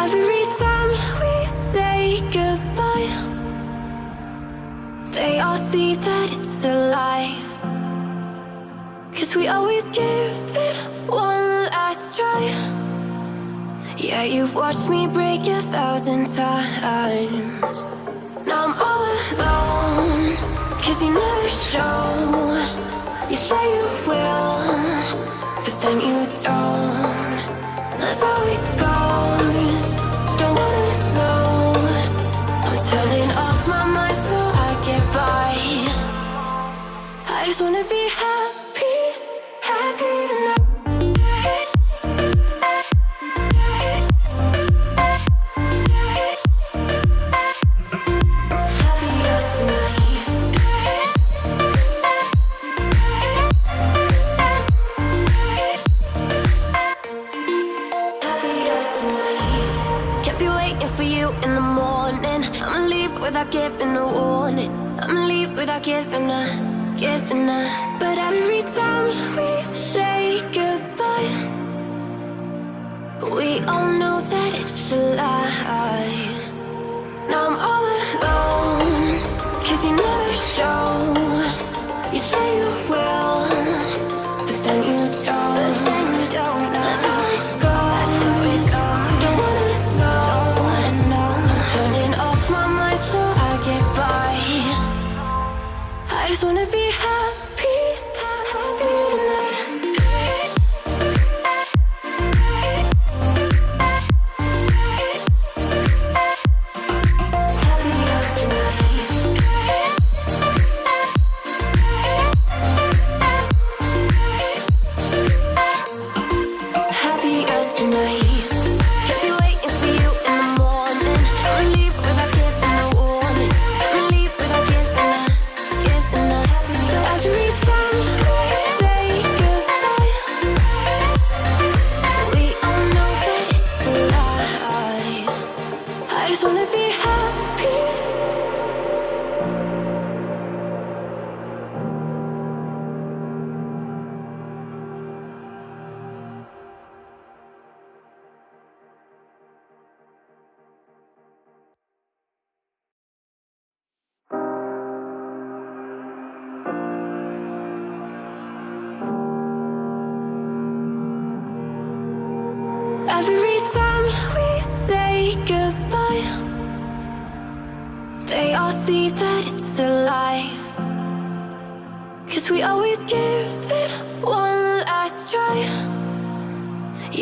Every time we say goodbye, they all see that it's a lie. 'Cause we always give it one last try. Yeah, you've watched me break 1,000 times. Now I'm all alone, 'cause you never show. You say you will, but then you don't. That's how it goes. Don't wanna know. I'm turning off my mind so I get by. I just wanna be happy, happy tonight. Without giving a warning, I'ma leave without giving a. But every time we say goodbye, we all know that it's a lie. Now I'm all alone, 'cause you never show. You say you will, but then you don't. That's how it goes. Don't wanna know. I'm turning off my mind so I get by. I just wanna be happy, happy tonight. Happier tonight. Happier tonight. Can't be waiting for you in the morning. I'ma leave without giving a warning. I'ma leave without giving a. But every time we say goodbye, we all know that it's a lie. I just wanna be happy. Every time we say goodbye, they all see that it's a lie. 'Cause we always give it one last try.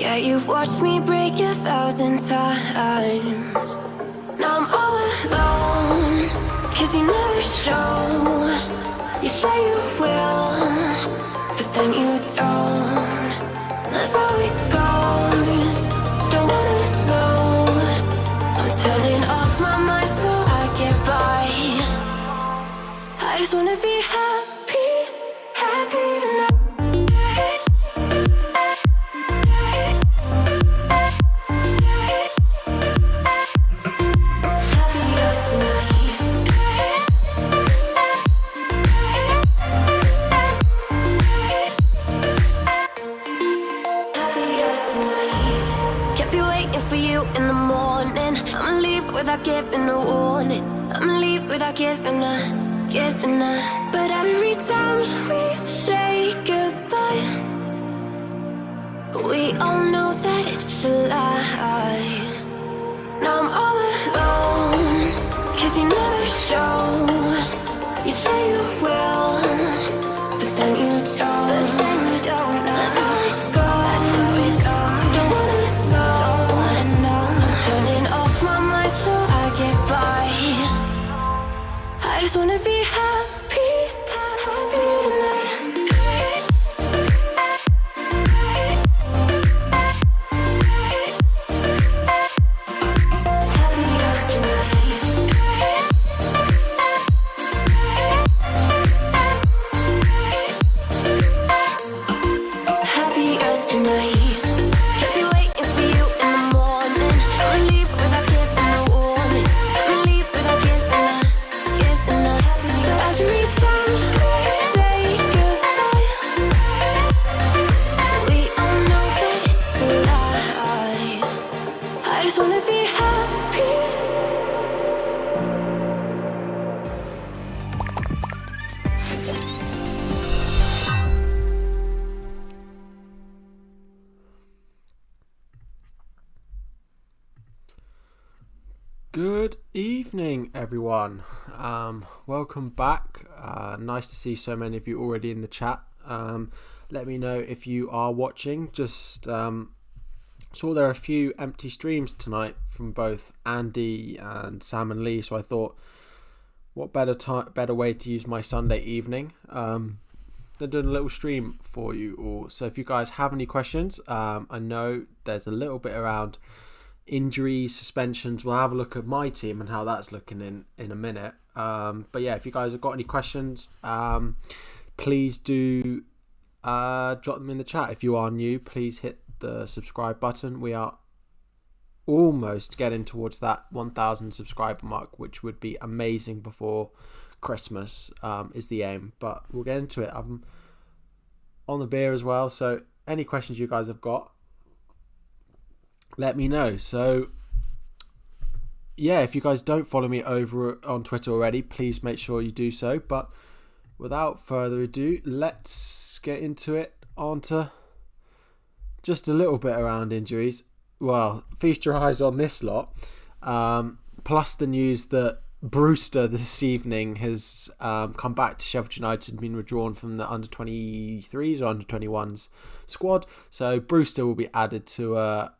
Yeah, you've watched me break 1,000 times. Now I'm all alone, 'cause you never show. You say you will, but then you don't. That's how it goes. Don't wanna know. I'm turning off my mind so I get by. I just wanna be happy, happy tonight. Happier tonight. Happier tonight. Can't be waiting for you in the morning. I'ma leave without giving a warning. I'ma leave without giving a. But every time we say goodbye, we all know that it's a lie. Now I'm all alone, 'cause you never show. You say you will, but then you don't. That's how it goes. Don't wanna know. I'm turning off my mind so I get by. I just wanna be happy, happy tonight. Happier I just wanna be happy. Good evening, everyone. Welcome back. Nice to see so many of you already in the chat. Let me know if you are watching. Just saw there are a few empty streams tonight from both Andy and Sam and Lee, so I thought, what better way to use my Sunday evening than doing a little stream for you all. So if you guys have any questions, I know there's a little bit around injuries, suspensions. We'll have a look at my team and how that's looking in a minute. But yeah, if you guys have got any questions, please do drop them in the chat. If you are new, please hit the subscribe button. We are almost getting towards that 1,000 subscriber mark, which would be amazing before Christmas, is the aim. But we'll get into it. I'm on the beer as well, so any questions you guys have got, let me know. So yeah, if you guys don't follow me over on Twitter already, please make sure you do so. But without further ado, let's get into it. Onto just a little bit around injuries. Well, feast your eyes on this lot. Plus the news that Brewster this evening has come back to Sheffield United and been withdrawn from the under 23s or under 21s squad. So Brewster will be added to the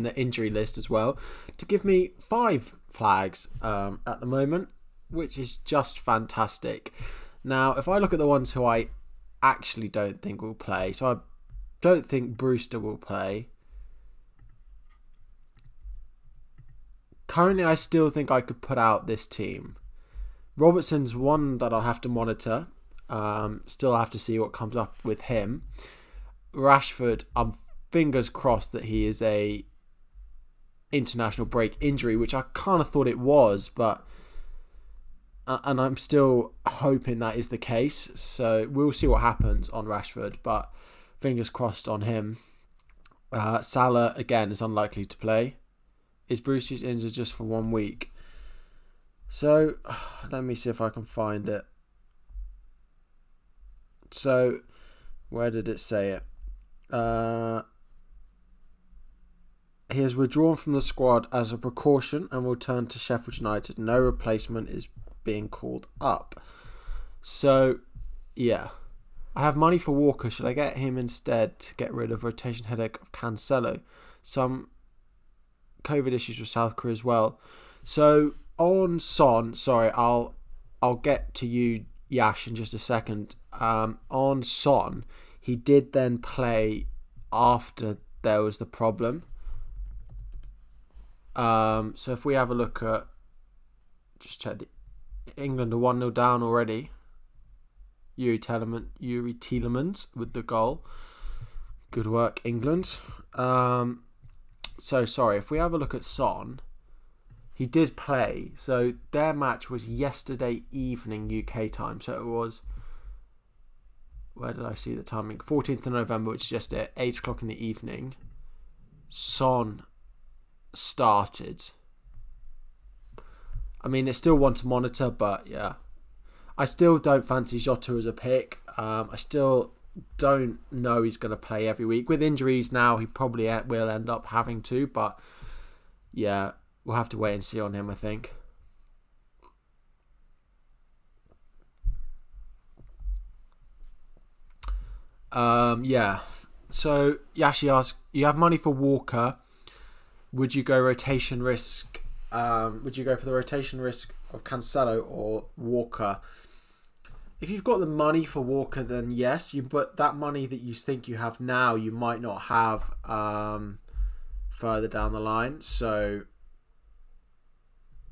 the injury list as well, to give me 5 flags at the moment, which is just fantastic. Now, if I look at the ones who I actually don't think will play, so I don't think Brewster will play. Currently, I still think I could put out this team. Robertson's one that I'll have to monitor. Still have to see what comes up with him. Rashford, I'm fingers crossed that he is a international break injury, which I kind of thought it was, but and I'm still hoping that is the case. So we'll see what happens on Rashford, but fingers crossed on him. Salah again is unlikely to play. Is Bruce's injured just for 1 week? So let me see if I can find it. So, where did it say it? He is withdrawn from the squad as a precaution and will turn to Sheffield United. No replacement is being called up. So, yeah. I have money for Walker. Should I get him instead to get rid of rotation headache of Cancelo? Some COVID issues with South Korea as well. So, on Son, sorry, I'll get to you, Yash, in just a second. On Son, he did then play after there was the problem. So if we have a look at, just check, England are 1-0 down already. Yuri Tielemans with the goal. Good work, England. So sorry, if we have a look at Son, he did play. So their match was yesterday evening UK time. So it was, where did I see the timing? 14th of November, which is just at 8 o'clock in the evening. Son started. I mean, it's still one to monitor, but yeah. I still don't fancy Jota as a pick. I still don't know he's going to play every week. With injuries now, he probably will end up having to, but yeah, we'll have to wait and see on him, I think. Yeah. So Yashi asks, you have money for Walker. Would you go rotation risk? Would you go for the rotation risk of Cancelo or Walker? If you've got the money for Walker, then yes. But that money that you think you have now, you might not have further down the line. So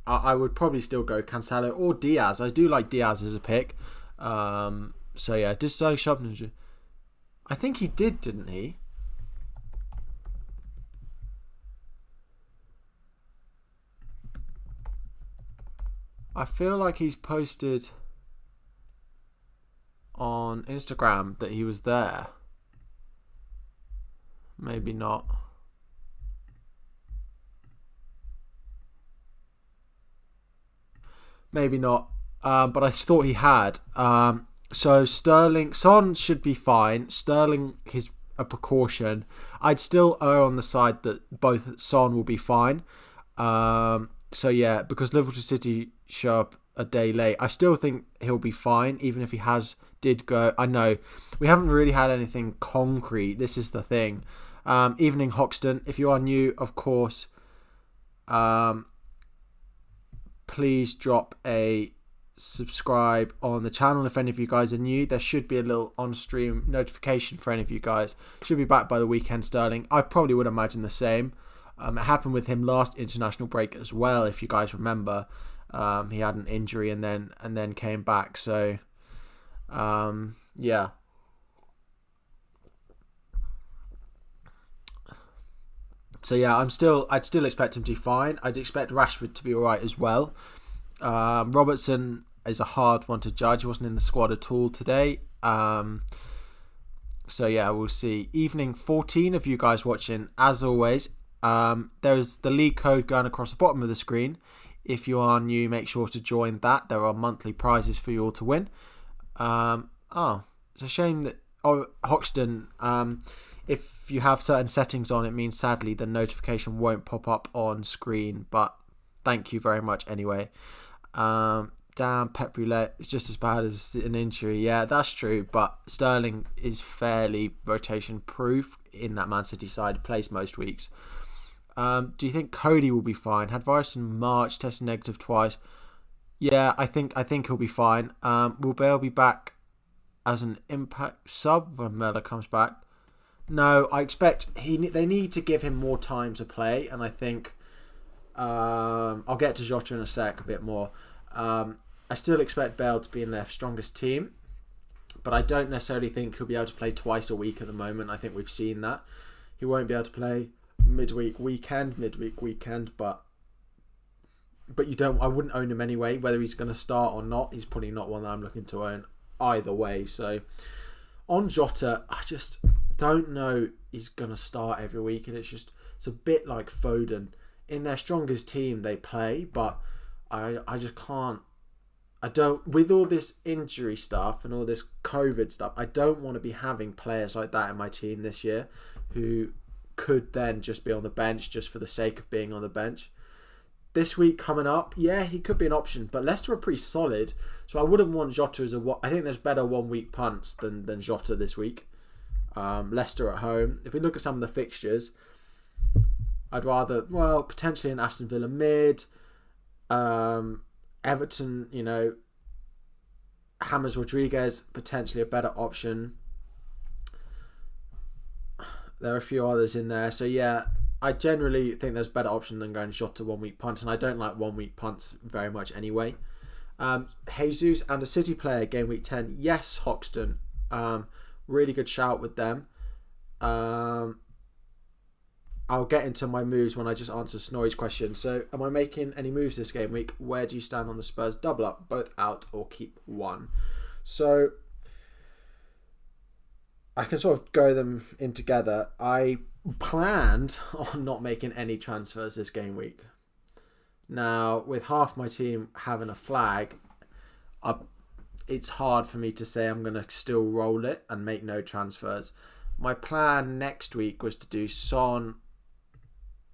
I would probably still go Cancelo or Diaz. I do like Diaz as a pick. So yeah, did Sterling Sharp? I think he did, didn't he? I feel like he's posted on Instagram that he was there. Maybe not. Maybe not. But I thought he had. So Sterling, Son should be fine. Sterling is a precaution. I'd still err on the side that both Son will be fine. So yeah, because Liverpool City show up a day late, I still think he'll be fine, even if he did go. I know we haven't really had anything concrete. This is the thing. Evening Hoxton, if you are new, of course, please drop a subscribe on the channel. If any of you guys are new, there should be a little on-stream notification for any of you guys. Should be back by the weekend, Sterling. I probably would imagine the same. It happened with him last international break as well, if you guys remember. He had an injury and then came back. So, yeah. So yeah, I'd still expect him to be fine. I'd expect Rashford to be alright as well. Robertson is a hard one to judge. He wasn't in the squad at all today. So yeah, we'll see. Evening 14 of you guys watching, as always. There's the league code going across the bottom of the screen. If you are new, make sure to join that. There are monthly prizes for you all to win. It's a shame that Hoxton, if you have certain settings on, it means sadly the notification won't pop up on screen. But thank you very much anyway. Damn, Pep Roulette is just as bad as an injury. Yeah, that's true. But Sterling is fairly rotation proof in that Man City side. He plays most weeks. Do you think Cody will be fine? Had virus in March, tested negative twice. Yeah, I think he'll be fine. Will Bale be back as an impact sub when Miller comes back? No, I expect they need to give him more time to play, and I think I'll get to Jota in a sec a bit more. I still expect Bale to be in their strongest team, but I don't necessarily think he'll be able to play twice a week at the moment. I think we've seen that. He won't be able to play midweek weekend, but you don't. I wouldn't own him anyway, whether he's going to start or not. He's probably not one that I'm looking to own either way. So on Jota, I just don't know he's going to start every week, and it's a bit like Foden. In their strongest team, they play, but I just can't. I don't, with all this injury stuff and all this COVID stuff, I don't want to be having players like that in my team this year who could then just be on the bench just for the sake of being on the bench. This week coming up, yeah, he could be an option, but Leicester are pretty solid, so I wouldn't want Jota as I think there's better 1 week punts than Jota this week. Leicester at home. If we look at some of the fixtures, I'd rather, potentially an Aston Villa mid, Everton, James Rodriguez, potentially a better option. There are a few others in there. So yeah, I generally think there's a better option than going Jota 1 week punt, and I don't like 1 week punts very much anyway. Jesus and a City player, game week 10. Yes, Hoxton. Really good shout with them. I'll get into my moves when I just answer Snorri's question. So, am I making any moves this game week? Where do you stand on the Spurs double up? Both out or keep one? So, I can sort of go them in together. I planned on not making any transfers this game week. Now, with half my team having a flag, it's hard for me to say I'm going to still roll it and make no transfers. My plan next week was to do Son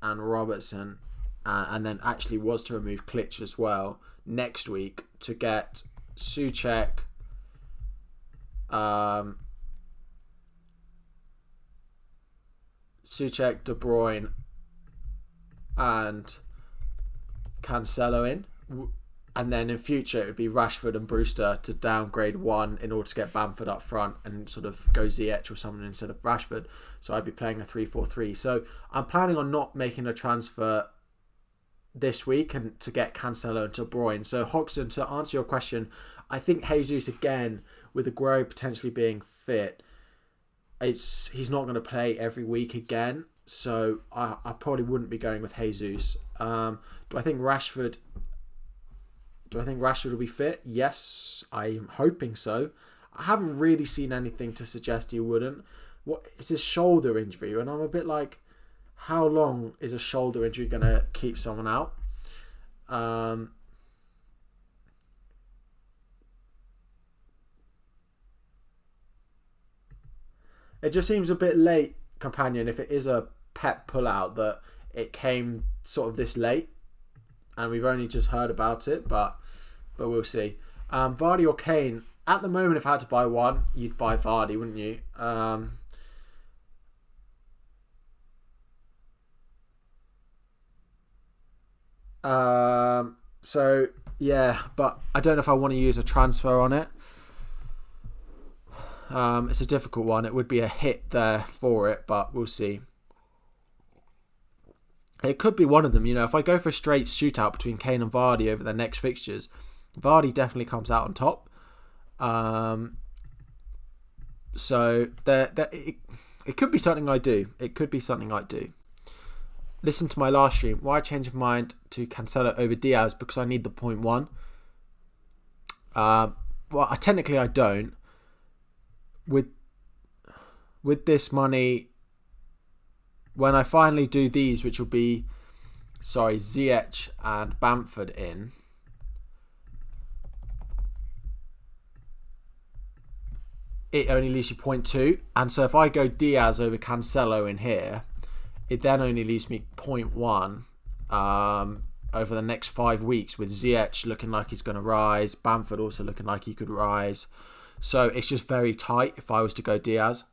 and Robertson, and then actually was to remove Klitsch as well next week to get Souček, De Bruyne and Cancelo in, and then in future it would be Rashford and Brewster to downgrade one in order to get Bamford up front and sort of go Ziyech or someone instead of Rashford. So I'd be playing a 3-4-3. So I'm planning on not making a transfer this week and to get Cancelo and De Bruyne. So Hoxton, to answer your question, I think Jesus again, with Aguero potentially being fit, he's not going to play every week again. So I probably wouldn't be going with Jesus. Do I think Rashford will be fit? Yes, I'm hoping so. I haven't really seen anything to suggest he wouldn't. what it's his shoulder injury, and I'm a bit like, how long is a shoulder injury going to keep someone out? It just seems a bit late, companion, if it is a Pep pullout, that it came sort of this late and we've only just heard about it, but we'll see. Vardy or Kane? At the moment, if I had to buy one, you'd buy Vardy, wouldn't you? So yeah, but I don't know if I want to use a transfer on it. It's a difficult one. It would be a hit there for it, but we'll see. It could be one of them. If I go for a straight shootout between Kane and Vardy over their next fixtures, Vardy definitely comes out on top. So it could be something I do. Listen to my last stream. Why change of mind to Cancelo over Diaz? Because I need the 0.1. Well, technically I don't. With this money, when I finally do these, which will be, Ziyech and Bamford in, it only leaves you 0.2. And so if I go Diaz over Cancelo in here, it then only leaves me 0.1 over the next 5 weeks, with Ziyech looking like he's going to rise, Bamford also looking like he could rise. So it's just very tight if I was to go Diaz.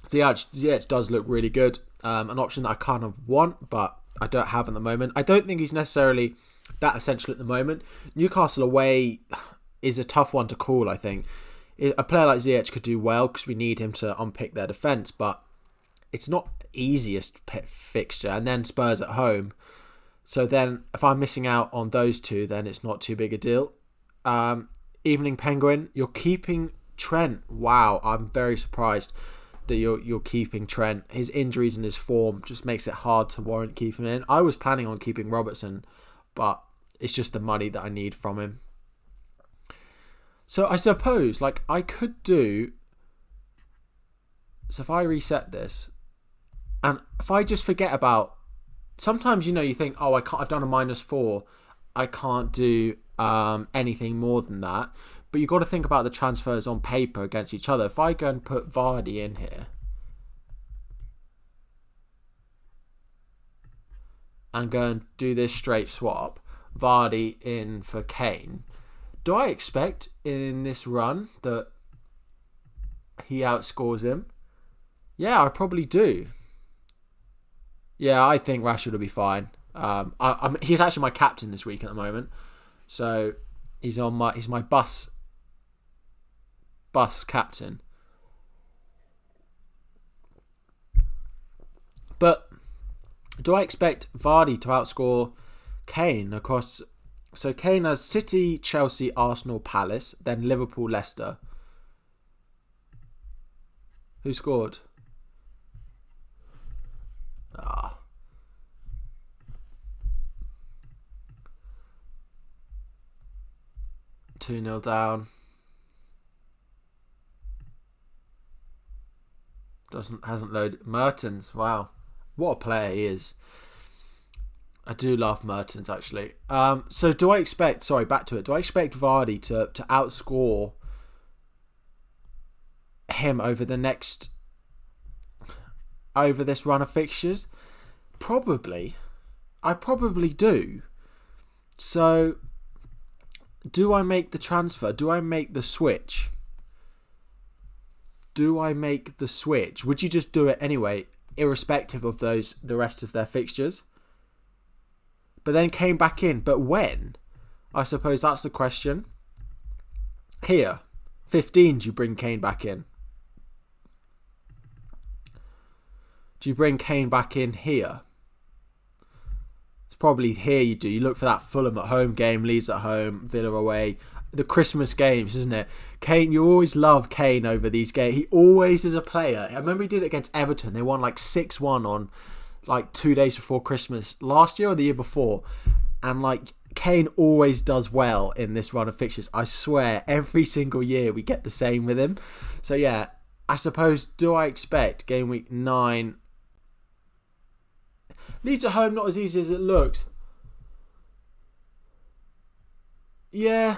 Ziyech does look really good. An option that I kind of want, but I don't have at the moment. I don't think he's necessarily that essential at the moment. Newcastle away is a tough one to call, I think. A player like Ziyech could do well because we need him to unpick their defence, but it's not easiest fixture. And then Spurs at home. So then if I'm missing out on those two, then it's not too big a deal. Evening Penguin, you're keeping Trent. Wow, I'm very surprised that you're keeping Trent. His injuries and his form just makes it hard to warrant keeping him in. I was planning on keeping Robertson, but it's just the money that I need from him. So I suppose, I could do... So if I reset this, and if I just forget about... Sometimes, you think, I've done a -4. I can't do anything more than that. But you've got to think about the transfers on paper against each other. If I go and put Vardy in here, and go and do this straight swap, Vardy in for Kane, do I expect in this run that he outscores him? Yeah, I probably do. Yeah, I think Rashford will be fine. He's actually my captain this week at the moment, so he's my bus captain. But do I expect Vardy to outscore Kane across? So Kane has City, Chelsea, Arsenal, Palace, then Liverpool, Leicester. Who scored? 2-0 down. Hasn't loaded. Mertens, wow. What a player he is. I do love Mertens, actually. So do I expect... Sorry, back to it. Do I expect Vardy to outscore him over this run of fixtures? Probably. I probably do. So, do I make the transfer? Do I make the switch? Would you just do it anyway, irrespective of the rest of their fixtures? But then came back in. But when? I suppose that's the question. Here, 15, do you bring Kane back in? Do you bring Kane back in here? It's probably here you do. You look for that Fulham at home game, Leeds at home, Villa away. The Christmas games, isn't it? Kane, you always love Kane over these games. He always is a player. I remember he did it against Everton. They won 6-1 on 2 days before Christmas last year or the year before. And Kane always does well in this run of fixtures. I swear, every single year we get the same with him. So yeah, I suppose, do I expect game week 9? Leeds at home, not as easy as it looks. Yeah,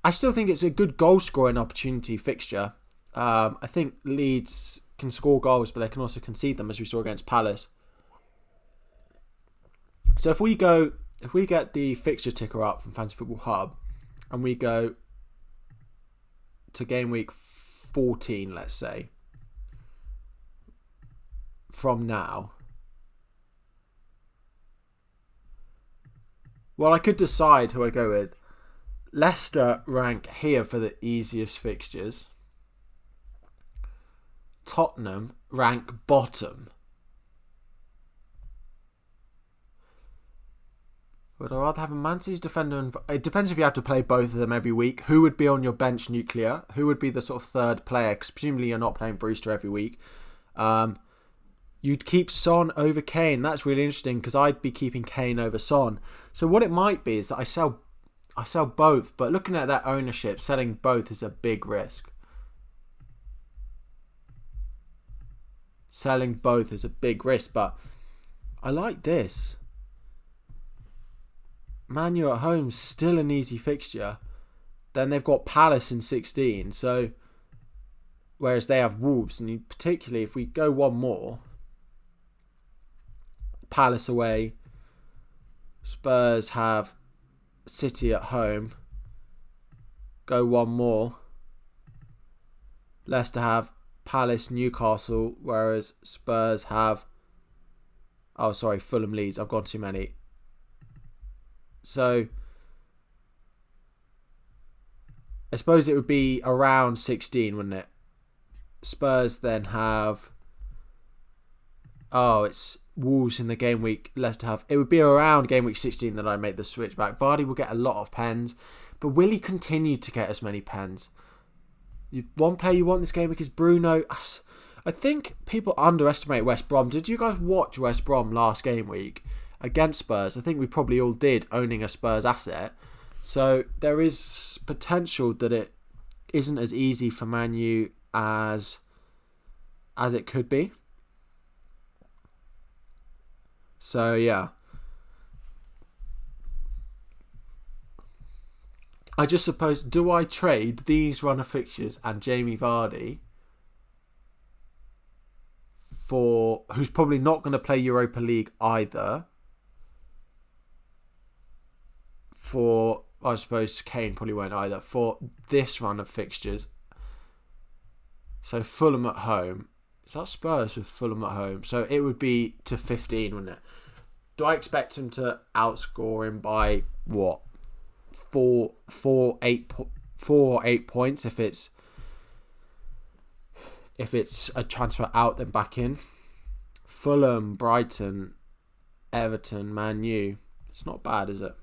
I still think it's a good goal scoring opportunity fixture. I think Leeds can score goals, but they can also concede them, as we saw against Palace. So if we get the fixture ticker up from Fantasy Football Hub, and we go to game week 14, let's say, from now. Well, I could decide who I go with. Leicester rank here for the easiest fixtures. Tottenham rank bottom. Would I rather have a Man City's defender? It depends if you have to play both of them every week. Who would be on your bench nuclear? Who would be the sort of third player? Because presumably you're not playing Brewster every week. You'd keep Son over Kane. That's really interesting because I'd be keeping Kane over Son. So what it might be is that I sell both. But looking at that ownership, selling both is a big risk. Selling both is a big risk, but I like this. Man U at home, still an easy fixture. Then they've got Palace in 16. So, whereas they have Wolves, and particularly if we go one more, Palace away, Spurs have City at home. Go one more. Leicester have Palace, Newcastle, whereas Spurs have... Oh, sorry, Fulham, Leeds. I've gone too many. So, I suppose it would be around 16, wouldn't it? Spurs then have... Oh, it's Wolves in the game week. Leicester have... It would be around game week 16 that I make the switch back. Vardy will get a lot of pens, but will he continue to get as many pens? One player you want this game week is Bruno. I think people underestimate West Brom. Did you guys watch West Brom last game week against Spurs? I think we probably all did, owning a Spurs asset. So there is potential that it isn't as easy for Man U as it could be. So yeah. I just suppose, do I trade these run of fixtures and Jamie Vardy for, who's probably not going to play Europa League either, for, I suppose Kane probably won't either, for this run of fixtures? So Fulham at home. Is that Spurs with Fulham at home? So it would be to 15, wouldn't it? Do I expect him to outscore him by what? 4 or 8 points if it's a transfer out then back in. Fulham, Brighton, Everton, Man U. It's not bad, is it?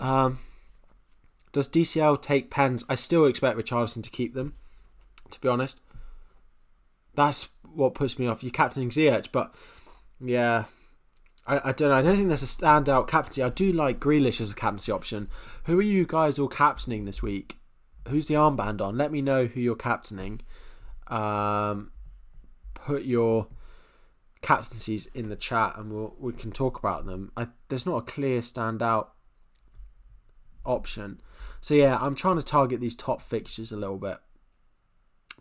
Does DCL take pens? I still expect Richarlison to keep them, to be honest. That's what puts me off. You're captaining Ziyech, but yeah, I don't know. I don't think there's a standout captaincy. I do like Grealish as a captaincy option. Who are you guys all captaining this week? Who's the armband on? Let me know who you're captaining. Put your captaincies in the chat and we can talk about them. There's not a clear standout option. So yeah, I'm trying to target these top fixtures a little bit.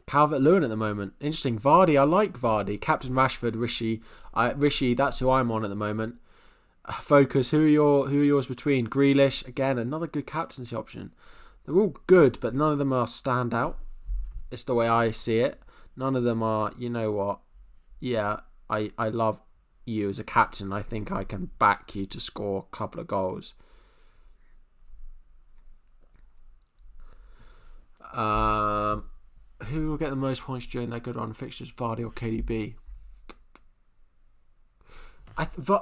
Calvert-Lewin at the moment. Interesting. Vardy, I like Vardy. Captain Rashford, Rishi, that's who I'm on at the moment. Focus, who are yours between? Grealish, again, another good captaincy option. They're all good, but none of them are standout. It's the way I see it. None of them are, you know what, yeah, I love you as a captain. I think I can back you to score a couple of goals. Who will get the most points during their good run of fixtures, Vardy or KDB?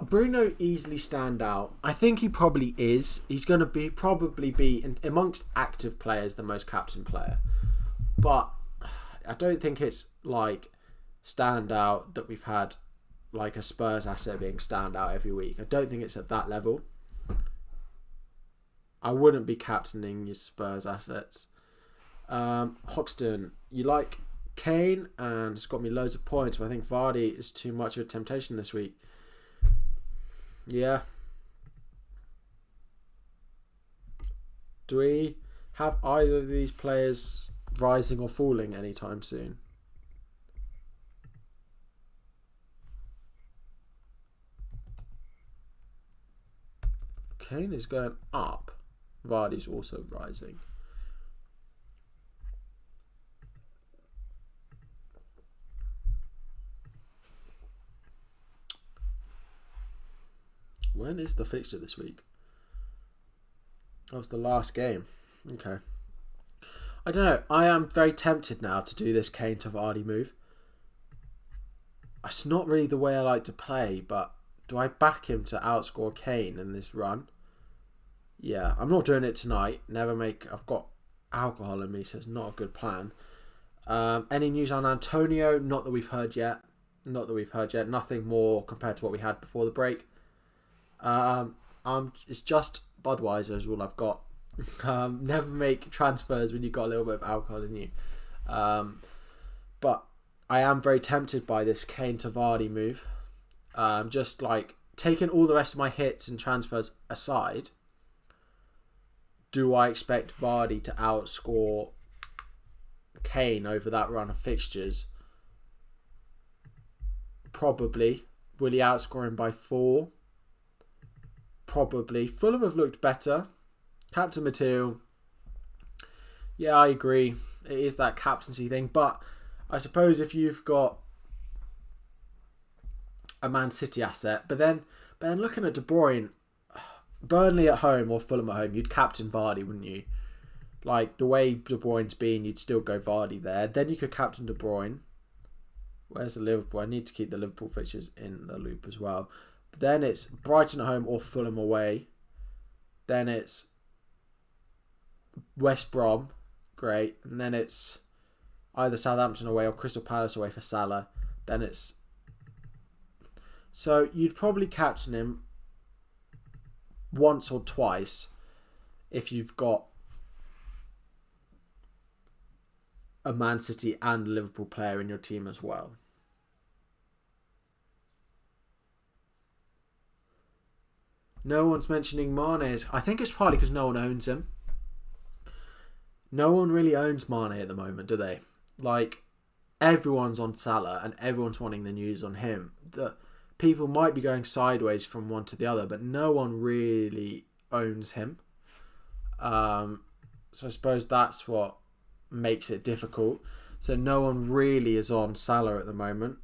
Bruno easily stand out. I think he probably is. He's going to probably be amongst active players the most captain player. But I don't think it's like stand out that we've had like a Spurs asset being standout every week. I don't think it's at that level. I wouldn't be captaining your Spurs assets. Hoxton, you like Kane and it's got me loads of points, but I think Vardy is too much of a temptation this week. Yeah. Do we have either of these players rising or falling anytime soon? Kane is going up. Vardy's also rising. When is the fixture this week? That was the last game. Okay. I don't know. I am very tempted now to do this Kane to Vardy move. It's not really the way I like to play, but do I back him to outscore Kane in this run? Yeah, I'm not doing it tonight. I've got alcohol in me, so it's not a good plan. Any news on Antonio? Not that we've heard yet. Nothing more compared to what we had before the break. It's just Budweiser is all I've got. Never make transfers when you've got a little bit of alcohol in you. But I am very tempted by this Kane to Vardy move. Just like taking all the rest of my hits and transfers aside, do I expect Vardy to outscore Kane over that run of fixtures? Probably. Will he outscore him by 4? Probably. Fulham have looked better. Captain material. Yeah, I agree. It is that captaincy thing. But I suppose if you've got a Man City asset, but then looking at De Bruyne, Burnley at home or Fulham at home, you'd captain Vardy, wouldn't you? Like the way De Bruyne's been, you'd still go Vardy there. Then you could captain De Bruyne. Where's the Liverpool? I need to keep the Liverpool fixtures in the loop as well. But then it's Brighton at home or Fulham away. Then it's West Brom, great. And then it's either Southampton away or Crystal Palace away for Salah. Then it's... So you'd probably captain him once or twice if you've got a Man City and Liverpool player in your team as well. No one's mentioning Mane. I think it's partly because no one owns him. No one really owns Mane at the moment, do they? Like, everyone's on Salah and everyone's wanting the news on him. People might be going sideways from one to the other, but no one really owns him. So I suppose that's what makes it difficult. So no one really is on Salah at the moment.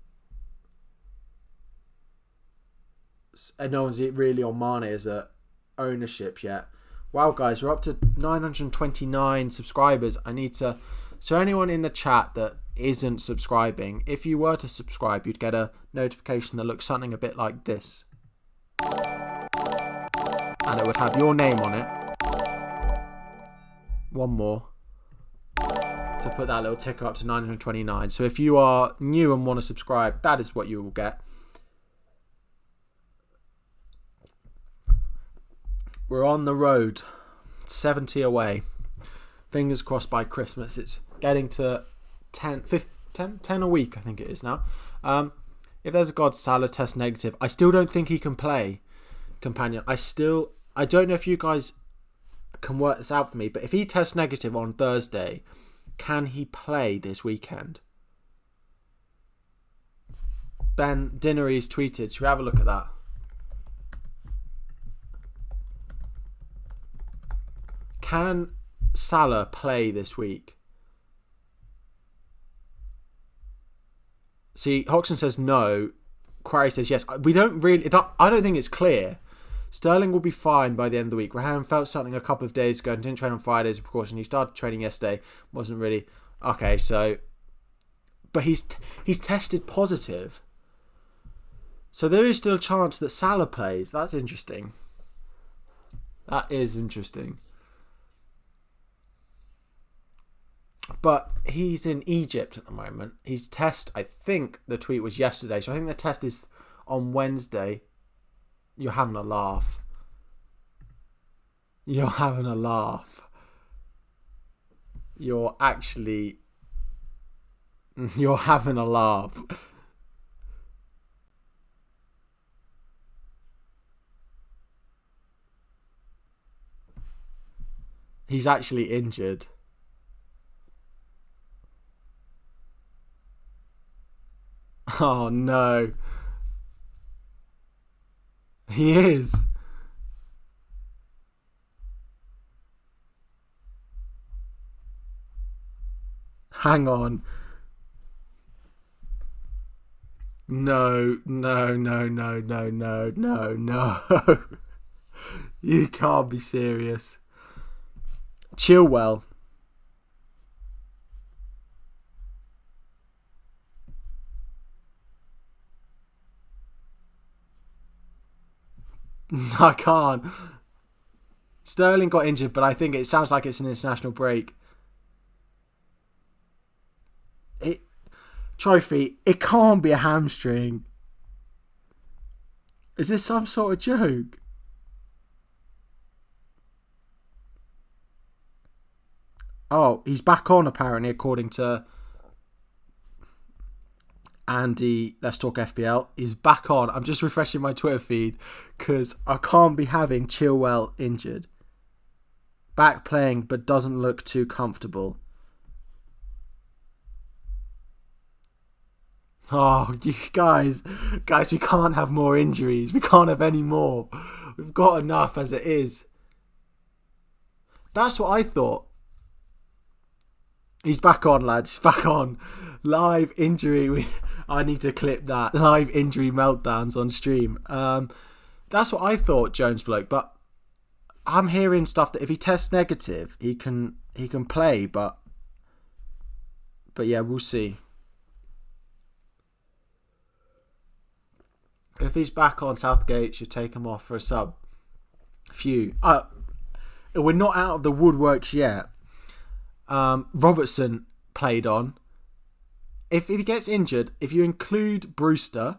And no one's really on Mane as a ownership yet. Wow, guys, we're up to 929 subscribers. So anyone in the chat that isn't subscribing, if you were to subscribe, you'd get a notification that looks something a bit like this. And it would have your name on it. One more. To put that little ticker up to 929. So if you are new and want to subscribe, that is what you will get. We're on the road. 70 away. Fingers crossed by Christmas. It's getting to 10 a week, I think it is now. If there's a God, Salah test negative. I still don't think he can play, companion. I don't know if you guys can work this out for me, but if he tests negative on Thursday, can he play this weekend? Ben Dinnery's tweeted. Should we have a look at that? Can Salah play this week? See, Hoxton says no. Quarry says yes. I don't think it's clear. Sterling will be fine by the end of the week. Raheem felt something a couple of days ago and didn't train on Friday as a precaution. He started training yesterday. Wasn't really... Okay, so... But he's tested positive. So there is still a chance that Salah plays. That's interesting. That is interesting. But he's in Egypt at the moment. His test, I think the tweet was yesterday. So I think the test is on Wednesday, you're having a laugh. You're having a laugh. You're having a laugh. He's actually injured. Oh no. He is. Hang on. No. You can't be serious. Chilwell. I can't. Sterling got injured, but I think it sounds like it's an international break. Trophy, it can't be a hamstring. Is this some sort of joke? Oh, he's back on apparently, according to Andy, Let's Talk FPL. He's back on. I'm just refreshing my Twitter feed because I can't be having Chilwell injured. Back playing, but doesn't look too comfortable. Oh, you guys, we can't have more injuries. We can't have any more. We've got enough as it is. That's what I thought. He's back on, lads. He's back on. Live injury. I need to clip that. Live injury meltdowns on stream. That's what I thought, Jones bloke. But I'm hearing stuff that if he tests negative, he can play. But yeah, we'll see. If he's back on, Southgate should take him off for a sub. We're not out of the woodworks yet. Robertson played on. If he gets injured, if you include Brewster,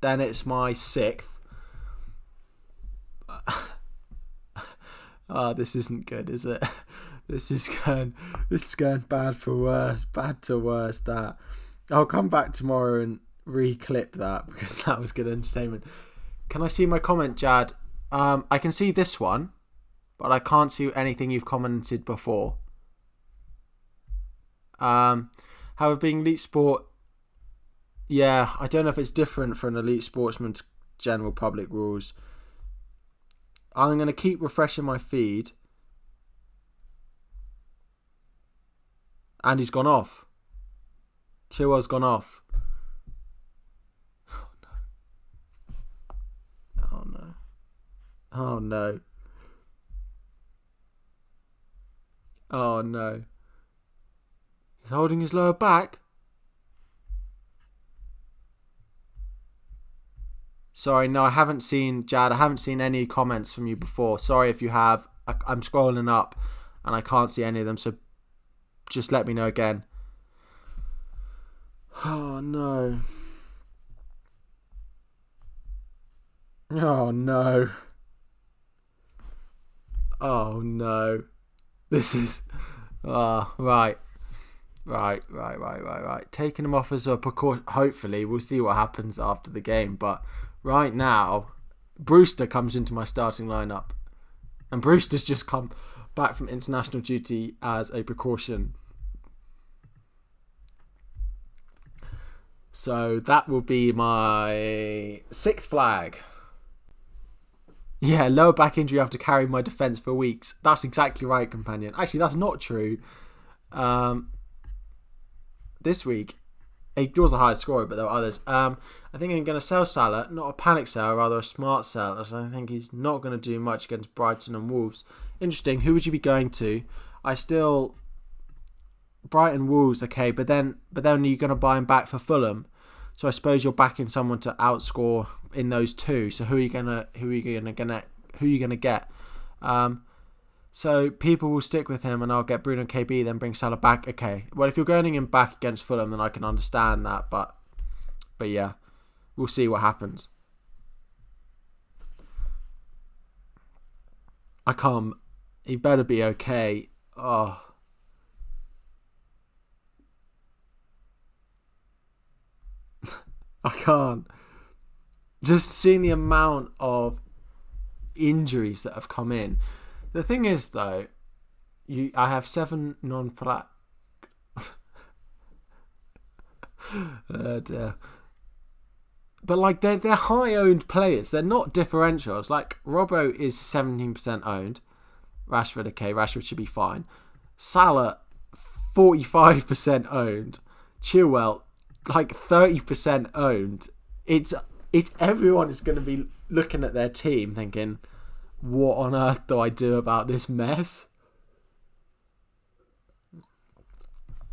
then it's my 6th. This isn't good, is it? This is going bad for worse, bad to worse. That I'll come back tomorrow and re-clip that because that was good entertainment. Can I see my comment, Jad? I can see this one, but I can't see anything you've commented before. However, being elite sport, yeah, I don't know if it's different for an elite sportsman to general public rules. I'm going to keep refreshing my feed. And he's gone off. Chilwell's gone off. Oh no. Oh no. Oh no. He's holding his lower back. Sorry, no, I haven't seen, Jad, I haven't seen any comments from you before. Sorry if you have. I'm scrolling up and I can't see any of them, so just let me know again. Oh, no. Oh, no. Oh, no. This is... Right. Taking him off as a precaution. Hopefully, we'll see what happens after the game. But right now, Brewster comes into my starting lineup. And Brewster's just come back from international duty as a precaution. So that will be my 6th flag. Yeah, lower back injury after carrying my defence for weeks. That's exactly right, companion. Actually, that's not true. This week, he was the highest scorer, but there were others. I think I'm going to sell Salah, not a panic sell, rather a smart sell, as I think he's not going to do much against Brighton and Wolves. Interesting. Who would you be going to? Brighton, Wolves, okay, but then you're going to buy him back for Fulham. So I suppose you're backing someone to outscore in those two. So who are you gonna get? So people will stick with him, and I'll get Bruno KB, then bring Salah back. Okay. Well, if you're going him back against Fulham, then I can understand that. But yeah, We'll see what happens. I can't. He better be okay. Oh. I can't. Just seeing the amount of injuries that have come in. The thing is, though, I have 7 non-flag. Dear. But like they're high-owned players. They're not differentials. Like Robbo is 17% owned. Rashford, okay, Rashford should be fine. Salah, 45% owned. Chilwell, like 30% owned. It's everyone is going to be looking at their team thinking, what on earth do I do about this mess?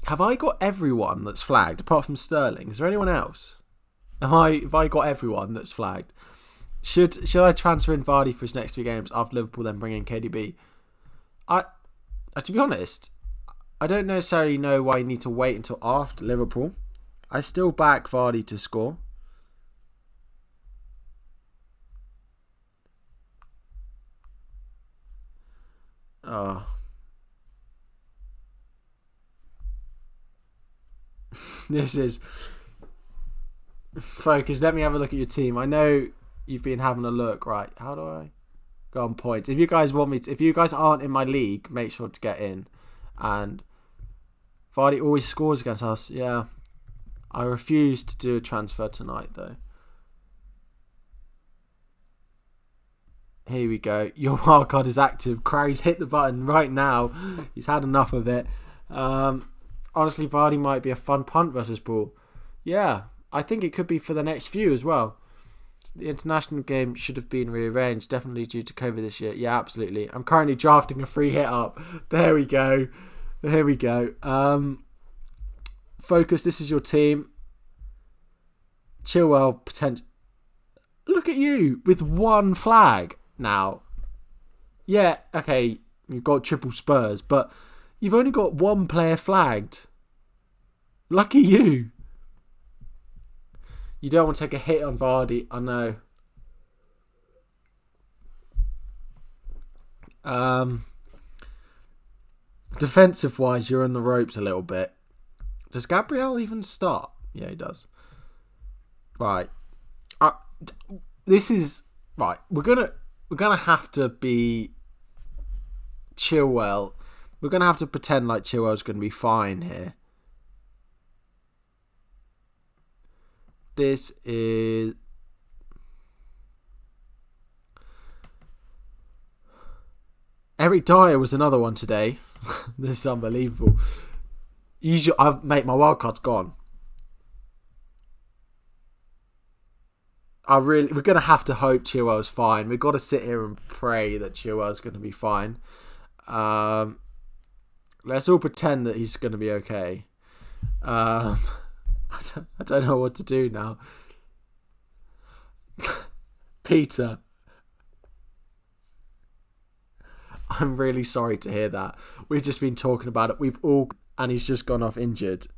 Have I got everyone that's flagged apart from Sterling? Is there anyone else? Have I got everyone that's flagged? Should I transfer in Vardy for his next 3 games after Liverpool, then bring in KDB? To be honest, I don't necessarily know why you need to wait until after Liverpool. I still back Vardy to score. Oh. This is... Focus, let me have a look at your team. I know you've been having a look. Right, how do I go on points? If you guys want me to... If you guys aren't in my league, make sure to get in. And Vardy always scores against us. Yeah. I refuse to do a transfer tonight, though. Here we go. Your wildcard is active. Crow's hit the button right now. He's had enough of it. Honestly, Vardy might be a fun punt versus Ball. Yeah, I think it could be for the next few as well. The international game should have been rearranged, definitely due to COVID this year. Yeah, absolutely. I'm currently drafting a free hit up. There we go. There we go. Focus, this is your team. Chilwell, potential. Look at you with 1 flag now. Yeah, okay, you've got triple Spurs, but you've only got 1 player flagged. Lucky you. You don't want to take a hit on Vardy, I know. Defensive wise, you're on the ropes a little bit. Does Gabriel even start? Yeah, he does. Right. This is right. We're gonna have to be Chilwell. We're gonna have to pretend like Chilwell's gonna be fine here. This is... Eric Dyer was another one today. This is unbelievable. Mate, my wildcard's gone. We're going to have to hope Chilwell's fine. We've got to sit here and pray that Chilwell's going to be fine. Let's all pretend that he's going to be okay. I don't know what to do now. Peter. I'm really sorry to hear that. We've just been talking about it. And he's just gone off injured.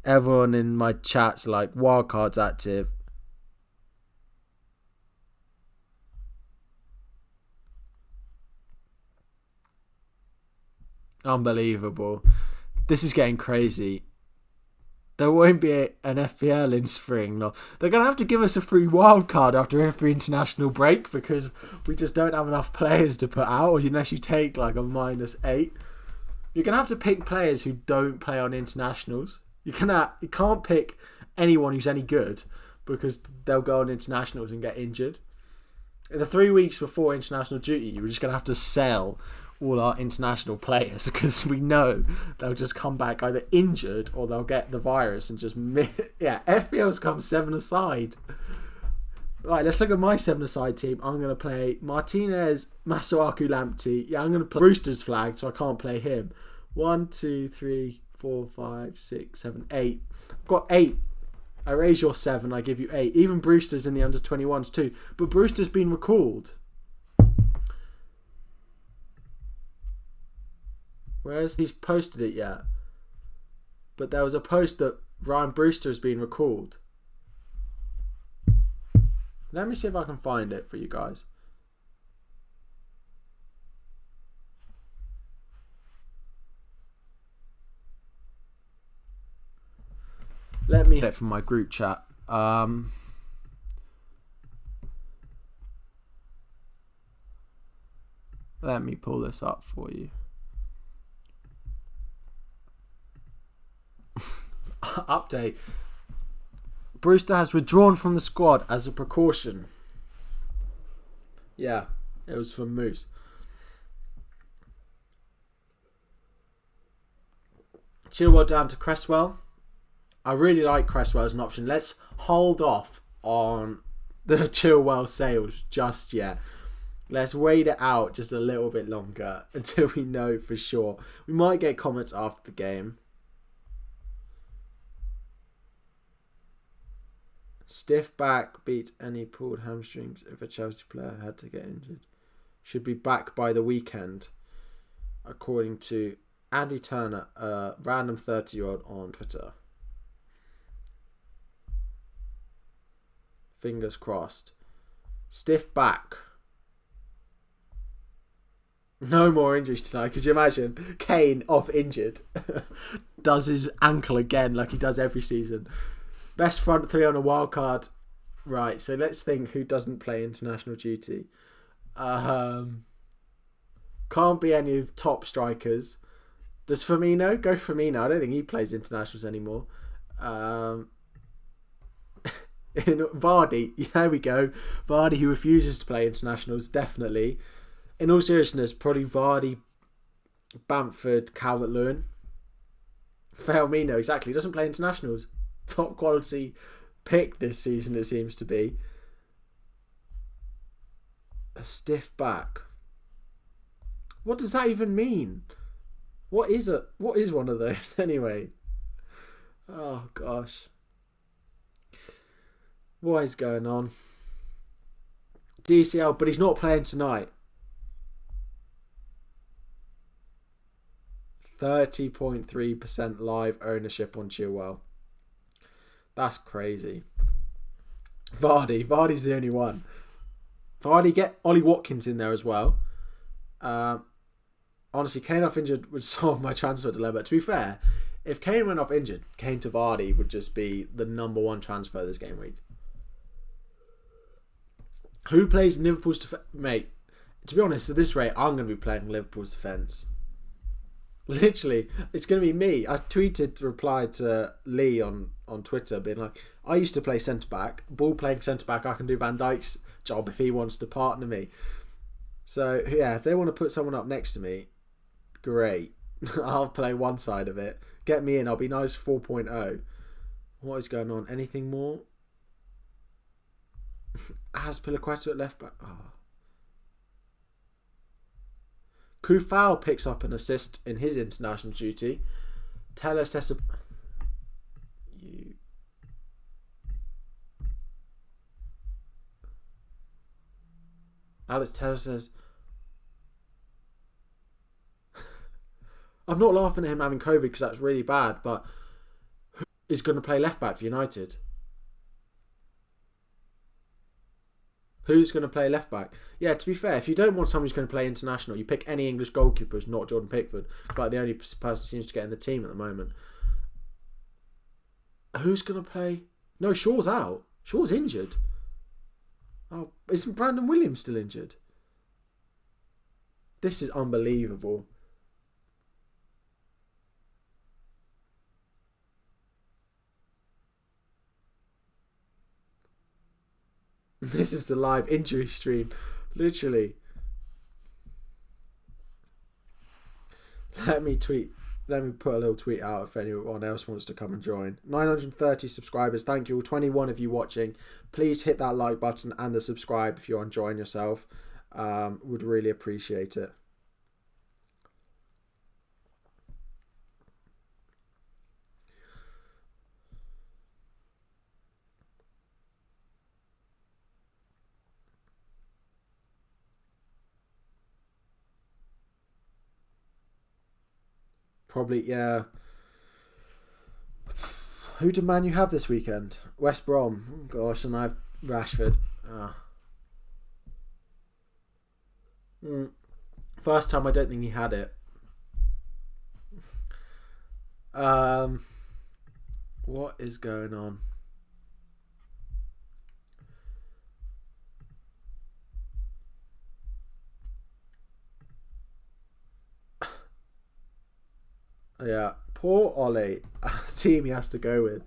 Everyone in my chat's like, wildcard's active. Unbelievable. This is getting crazy. There won't be an FPL in spring. No. They're going to have to give us a free wildcard after every international break because we just don't have enough players to put out unless you take like a -8. You're going to have to pick players who don't play on internationals. You can't pick anyone who's any good because they'll go on internationals and get injured. In the 3 weeks before international duty, we're just going to have to sell all our international players because we know they'll just come back either injured or they'll get the virus and just... Yeah, FPL's come 7-a-side. Right, let's look at my 7-a-side team. I'm going to play Martinez, Masuaku, Lamptey. Yeah, I'm going to play Brewster's flag, so I can't play him. 1, 2, 3, 4, 5, 6, 7, 8. I've got 8. I raise your 7, I give you 8. Even Brewster's in the under-21s too. But Brewster's been recalled. Whereas he's posted it yet. But there was a post that Ryan Brewster has been recalled. Let me see if I can find it for you guys. Let me get it from my group chat. Let me pull this up for you. Update. Brewster has withdrawn from the squad as a precaution. Yeah, it was from Moose. Chilwell down to Cresswell. I really like Cresswell as an option. Let's hold off on the Chilwell sales just yet. Let's wait it out just a little bit longer until we know for sure. We might get comments after the game. Stiff back beats any pulled hamstrings if a Chelsea player had to get injured. Should be back by the weekend, according to Andy Turner, a random 30-year-old on Twitter. Fingers crossed. Stiff back. No more injuries tonight. Could you imagine? Kane off injured. Does his ankle again like he does every season. Best front three on a wild card. Right, so let's think who doesn't play international duty. Can't be any of top strikers. Does Firmino? Go Firmino. I don't think he plays internationals anymore. Vardy. There we go. Vardy, who refuses to play internationals, definitely. In all seriousness, probably Vardy, Bamford, Calvert-Lewin. Firmino, exactly. Doesn't play internationals. Top quality pick this season, it seems to be. A stiff back. What does that even mean? What is one of those anyway? Oh gosh. What is going on? DCL, but he's not playing tonight. 30.3% live ownership on Chilwell. That's crazy. Vardy's the only one. Vardy, get Ollie Watkins in there as well. Honestly, Kane off injured would solve my transfer dilemma. To be fair, if Kane went off injured, Kane to Vardy would just be the number one transfer this game week. Who plays Liverpool's defence? Mate, to be honest, at this rate, I'm going to be playing Liverpool's defence. Literally, it's going to be me. I replied to Lee on Twitter, being like, I used to play centre-back. Ball playing centre-back, I can do Van Dijk's job if he wants to partner me. So, yeah, if they want to put someone up next to me, great. I'll play one side of it. Get me in, I'll be nice 4.0. What is going on? Anything more? Azpilicueta at left back. Oh. Kufal picks up an assist in his international duty. Teller says Alex Teller says I'm not laughing at him having COVID because that's really bad, but who is going to play left back for United? Who's going to play left back? Yeah, to be fair, if you don't want someone who's going to play international, you pick any English goalkeeper who's not Jordan Pickford. Like the only person who seems to get in the team at the moment. Who's going to play? No, Shaw's out. Shaw's injured. Oh, isn't Brandon Williams still injured? This is unbelievable. This is the live injury stream. Literally. Let me put a little tweet out if anyone else wants to come and join. 930 subscribers. Thank you all. 21 of you watching. Please hit that like button and the subscribe if you're enjoying yourself. Would really appreciate it. Probably, yeah. Who did Man U have this weekend? West Brom. Oh, gosh, and I have Rashford. First time I don't think he had it. What is going on? Yeah, poor Ollie. The team he has to go with.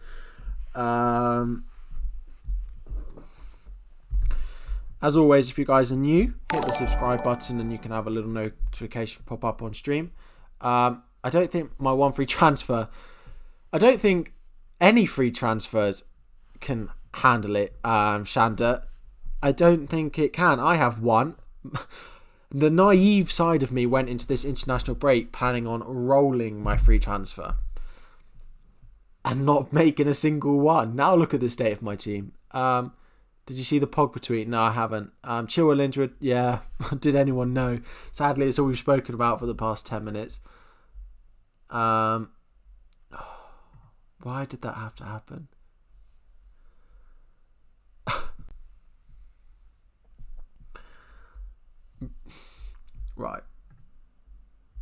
As always, if you guys are new, hit the subscribe button and you can have a little notification pop up on stream. I don't think my one free transfer... I don't think any free transfers can handle it, Shanda. I don't think it can. I have one. The naive side of me went into this international break planning on rolling my free transfer and not making a single one. Now look at the state of my team. Did you see the Pogba tweet? No, I haven't. Chilwell injured. Yeah, did anyone know? Sadly, it's all we've spoken about for the past 10 minutes. Why did that have to happen? Right.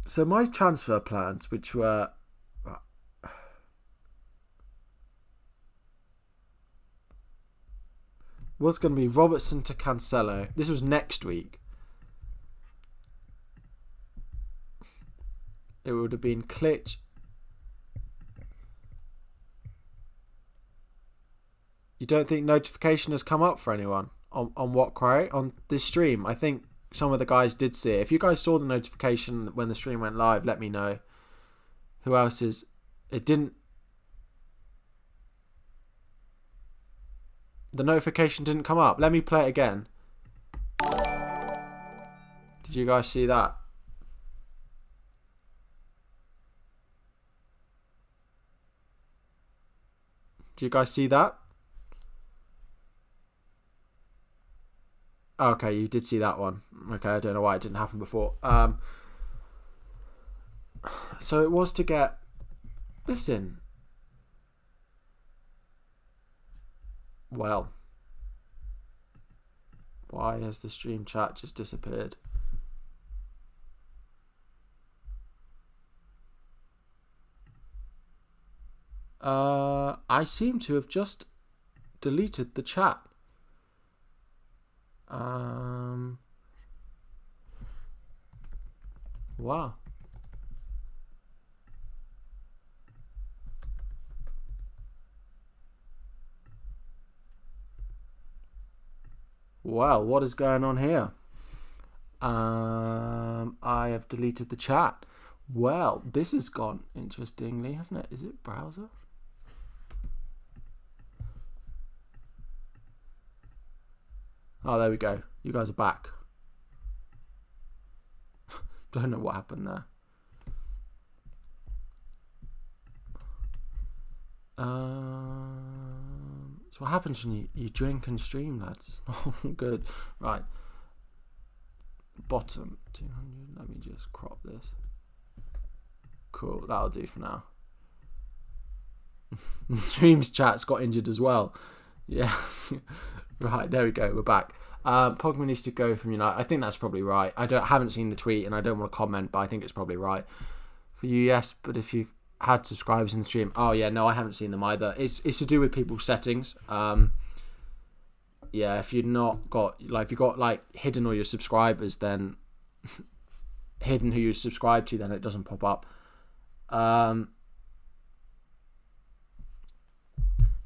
So my transfer plans, which were... was going to be Robertson to Cancelo. This was next week. It would have been Klitsch. You don't think notification has come up for anyone on what query? On this stream? I think some of the guys did see it. If you guys saw the notification when the stream went live, let me know. Who else is... It didn't... The notification didn't come up. Let me play it again. Did you guys see that? Do you guys see that? Okay, you did see that one. Okay, I don't know why it didn't happen before. So it was to get... Listen. Well. Why has the stream chat just disappeared? I seem to have just deleted the chat. Wow. Wow, what is going on here? I have deleted the chat. Well, this has gone interestingly, hasn't it? Is it browser? Oh, there we go. You guys are back. Don't know what happened there. So what happens when you drink and stream, lads? It's not good. Right. Bottom 200. Let me just crop this. Cool. That'll do for now. Streams chat's got injured as well. Yeah. Right, there we go. We're back. Pogba needs to go from United. I think that's probably right. Haven't seen the tweet and I don't want to comment, but I think it's probably right. For you, yes, but if you've had subscribers in the stream, oh yeah, no, I haven't seen them either. It's to do with people's settings. Yeah, if you've not got if you've got hidden all your subscribers, then hidden who you subscribe to, then it doesn't pop up.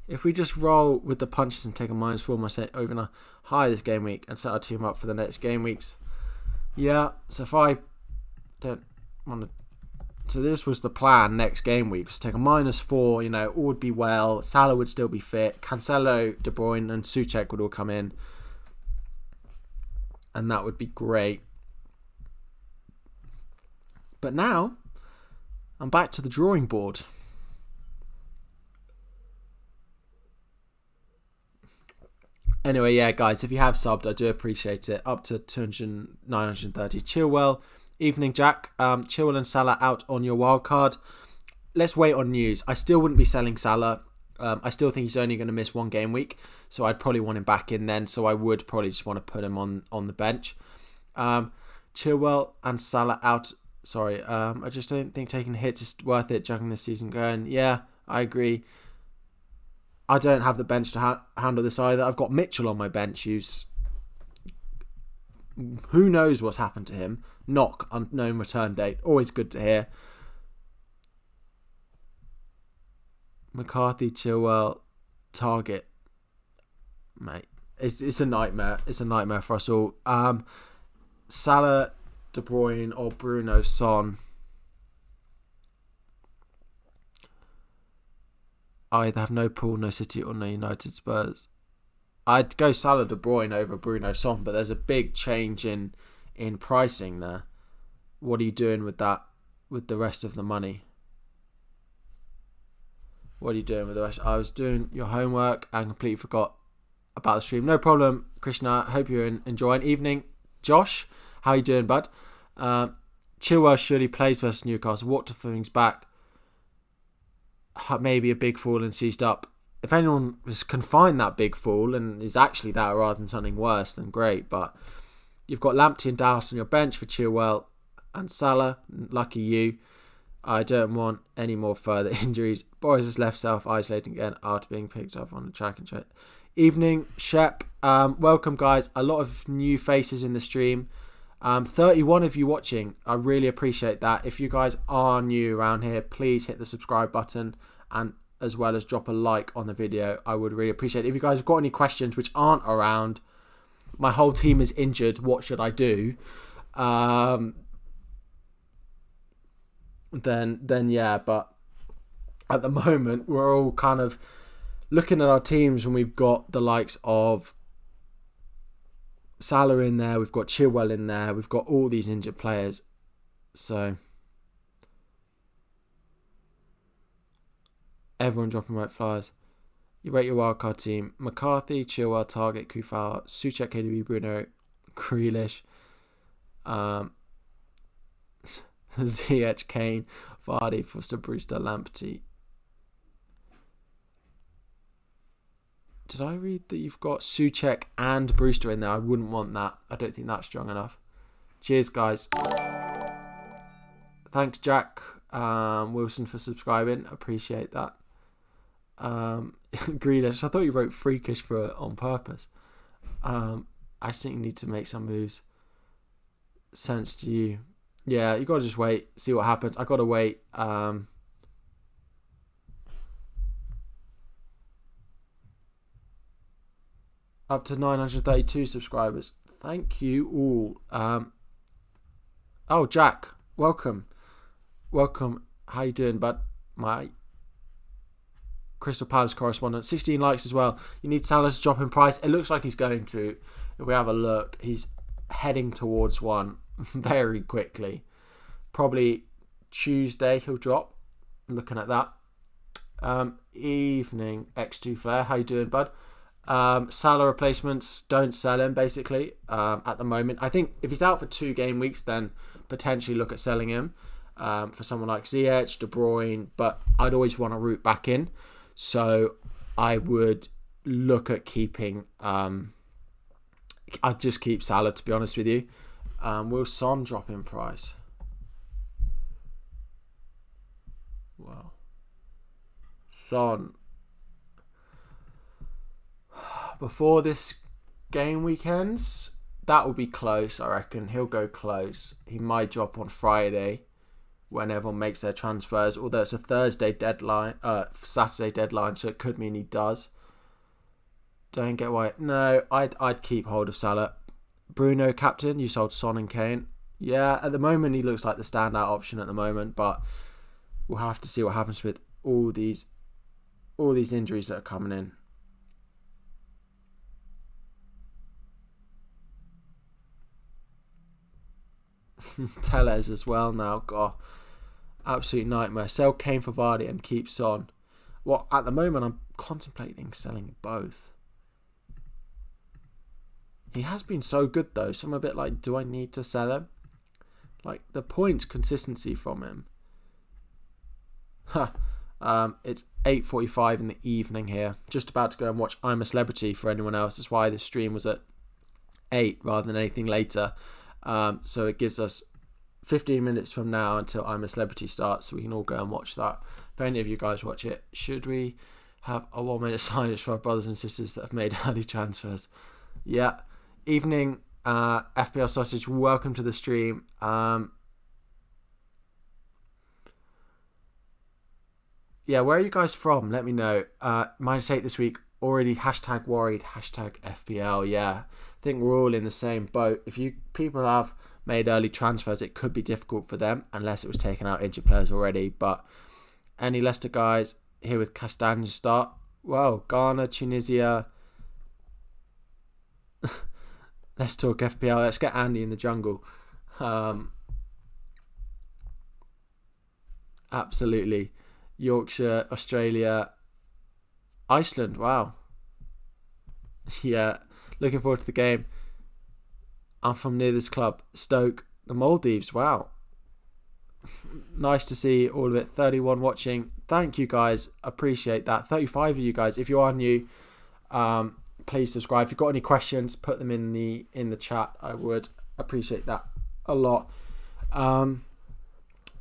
If we just roll with the punches and take a -4, my set over a high this game week and set our team up for the next game weeks. Yeah, so if I don't want to... So this was the plan next game week, was take a -4, all would be well, Salah would still be fit, Cancelo, De Bruyne and Souček would all come in. And that would be great. But now, I'm back to the drawing board. Anyway, yeah, guys, if you have subbed, I do appreciate it. Up to 930. Chilwell. Evening, Jack. Chilwell and Salah out on your wild card. Let's wait on news. I still wouldn't be selling Salah. I still think he's only going to miss one game week, so I'd probably want him back in then. So I would probably just want to put him on the bench. Chilwell and Salah out. Sorry, I just don't think taking hits is worth it. Juggling this season going. Yeah, I agree. I don't have the bench to handle this either. I've got Mitchell on my bench, who's who knows what's happened to him. Knock, unknown return date. Always good to hear. McCarthy, Chilwell, Target. Mate, it's a nightmare. It's a nightmare for us all. Salah, De Bruyne, or Bruno, Son. I either have no Pool, no City, or no United, Spurs. I'd go Salah, De Bruyne over Bruno, Son, but there's a big change in pricing there. What are you doing with that, with the rest of the money? What are you doing with the rest? I was doing your homework and completely forgot about the stream. No problem, Krishna. Hope you're enjoying. Evening, Josh. How you doing, bud? Chilwell surely plays versus Newcastle. Waterford's back. Maybe a big fall and seized up. If anyone can find that big fall and is actually that rather than something worse, then great. But you've got Lamptey and Dallas on your bench for Chilwell and Salah. Lucky you. I don't want any more further injuries. Boris is left self-isolating again after being picked up on the track and track. Evening, Shep. Welcome, guys. A lot of new faces in the stream. 31 of you watching. I really appreciate that. If you guys are new around here, please hit the subscribe button and as well as drop a like on the video. I would really appreciate it. If you guys have got any questions which aren't around, my whole team is injured, what should I do? Then yeah, but at the moment we're all kind of looking at our teams when we've got the likes of Salah in there, we've got Chilwell in there, we've got all these injured players. So everyone dropping white flyers. You rate your wildcard team: McCarthy, Chilwell, Target, Kufal, Souček, KDB, Bruno, Grealish, Ziyech, Kane, Vardy, Foster, Brewster, Lamptey. Did I read that you've got Souček and Brewster in there? I wouldn't want that. I don't think that's strong enough. Cheers, guys. Thanks, Jack Wilson, for subscribing. Appreciate that. Grealish, I thought you wrote freakish for it on purpose. I just think you need to make some moves. Sense to you. Yeah, you got to just wait, see what happens. I got to wait. Up to 932 subscribers. Thank you all. Oh, Jack, welcome. Welcome. How you doing, bud? My Crystal Palace correspondent. 16 likes as well. You need Salah to drop in price. It looks like he's going to. If we have a look, he's heading towards one very quickly. Probably Tuesday he'll drop. Looking at that. Evening, X2 Flair. How you doing, bud? Salah replacements, don't sell him basically at the moment. I think if he's out for 2 game weeks, then potentially look at selling him for someone like Ziyech, De Bruyne, but I'd always want to root back in. So I would look at keeping, I'd just keep Salah, to be honest with you. Will Son drop in price? Wow. Son. Before this game weekends, that will be close, I reckon. He'll go close. He might drop on Friday when everyone makes their transfers, although it's a Saturday deadline, so it could mean he does. Don't get why. No, I'd keep hold of Salah. Bruno, captain, you sold Son and Kane. Yeah, at the moment he looks like the standout option at the moment, but we'll have to see what happens with all these injuries that are coming in. Tellez as well now. God, absolute nightmare. Sell Kane for Vardy and keep Son. Well, at the moment I'm contemplating selling both. He has been so good though, so I'm a bit like, do I need to sell him? Like the points consistency from him. It's 8:45 in the evening here. Just about to go and watch I'm a Celebrity for anyone else. That's why the stream was at 8 rather than anything later. So it gives us 15 minutes from now until I'm a Celebrity starts, so we can all go and watch that. If any of you guys watch it, should we have a 1-minute silence for our brothers and sisters that have made early transfers? Yeah. Evening, FPL Sausage, welcome to the stream. Yeah, where are you guys from? Let me know. -8 this week. Already #worried, #FPL. Yeah, I think we're all in the same boat. If you people have made early transfers, it could be difficult for them unless it was taken out injured players already. But any Leicester guys here with Castagne start? Well, Ghana, Tunisia. Let's talk FPL. Let's get Andy in the jungle. Absolutely. Yorkshire, Australia, Iceland. Wow. Yeah, looking forward to the game. I'm from near this club, Stoke, the Maldives. Wow. Nice to see all of it. 31 watching. Thank you guys. Appreciate that. 35 of you guys. If you are new, please subscribe. If you've got any questions, put them in the chat. I would appreciate that a lot.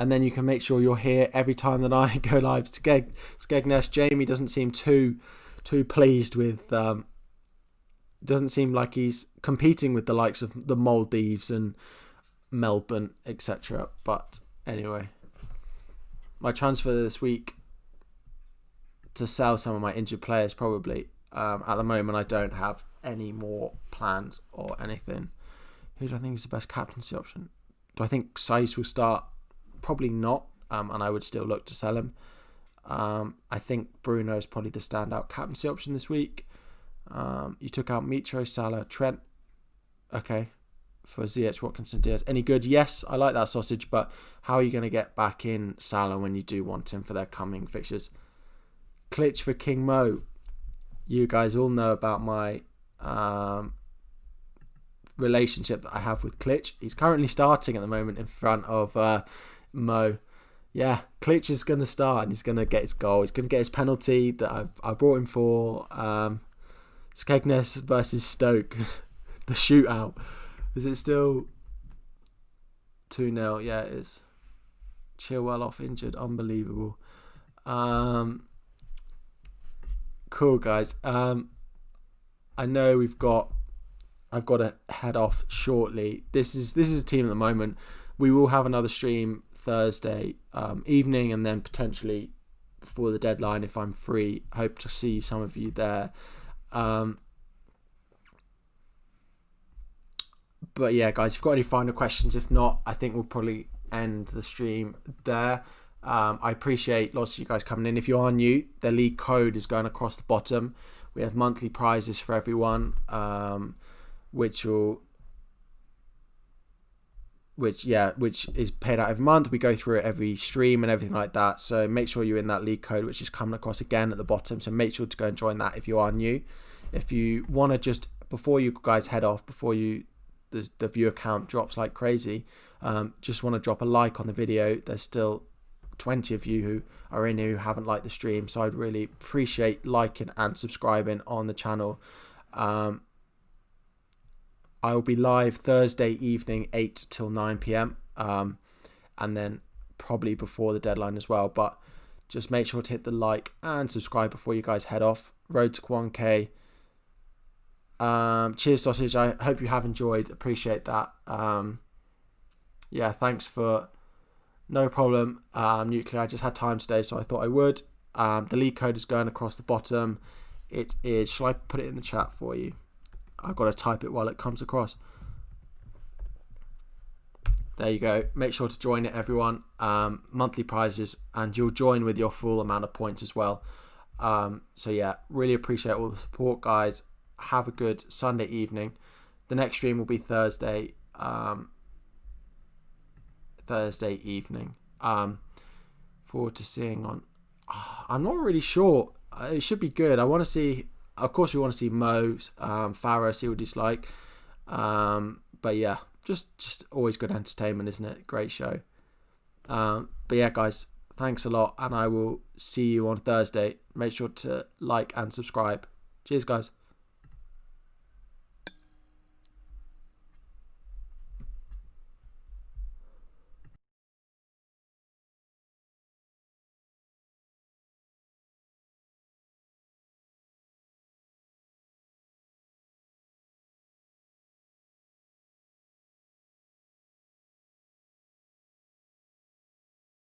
And then you can make sure you're here every time that I go live. Skegness. Jamie doesn't seem too pleased with. Doesn't seem like he's competing with the likes of the Maldives and Melbourne, etc. But anyway, my transfer this week to sell some of my injured players probably. At the moment, I don't have any more plans or anything. Who do I think is the best captaincy option? Do I think Saiz will start? Probably not, and I would still look to sell him. I think Bruno is probably the standout captaincy option this week. You took out Mitro, Salah, Trent. Okay, for Ziyech, Watkinson, Diaz. Any good? Yes, I like that sausage, but how are you going to get back in Salah when you do want him for their coming fixtures? Klitsch for King Mo. You guys all know about my relationship that I have with Klitsch. He's currently starting at the moment in front of Mo. Yeah, Klitsch is going to start and he's going to get his goal. He's going to get his penalty that I brought him for. Skegness versus Stoke. The shootout. Is it still 2-0? Yeah, it is. Chilwell off injured. Unbelievable. Cool, guys. I know I've got to head off shortly. This is a team at the moment. We will have another stream Thursday evening, and then potentially before the deadline if I'm free. Hope to see some of you there. But yeah, guys, if you've got any final questions, if not, I think we'll probably end the stream there. I appreciate lots of you guys coming in. If you are new, the league code is going across the bottom. We have monthly prizes for everyone, which is paid out every month. We go through it every stream and everything like that. So make sure you're in that league code, which is coming across again at the bottom. So make sure to go and join that if you are new. If you want to just, before you guys head off, before the viewer count drops like crazy, just want to drop a like on the video. There's still 20 of you who are in here who haven't liked the stream. So I'd really appreciate liking and subscribing on the channel. I will be live Thursday evening, 8 till 9 p.m. And then probably before the deadline as well. But just make sure to hit the like and subscribe before you guys head off. Road to 1K. Cheers, Sausage. I hope you have enjoyed. Appreciate that. Yeah, thanks for... No problem. Nuclear. I just had time today, so I thought I would. The league code is going across the bottom. It is... Shall I put it in the chat for you? I've got to type it while it comes across. There you go. Make sure to join it, everyone. Monthly prizes, and you'll join with your full amount of points as well. So yeah, really appreciate all the support, guys. Have a good Sunday evening. The next stream will be Thursday. Thursday evening. Forward to seeing on. I'm not really sure. It should be good. I want to see. Of course, we want to see Mo, Farah, see what he's like. But yeah, just always good entertainment, isn't it? Great show. But yeah, guys, Thanks a lot, and I will see you on Thursday. Make sure to like and subscribe. Cheers, guys.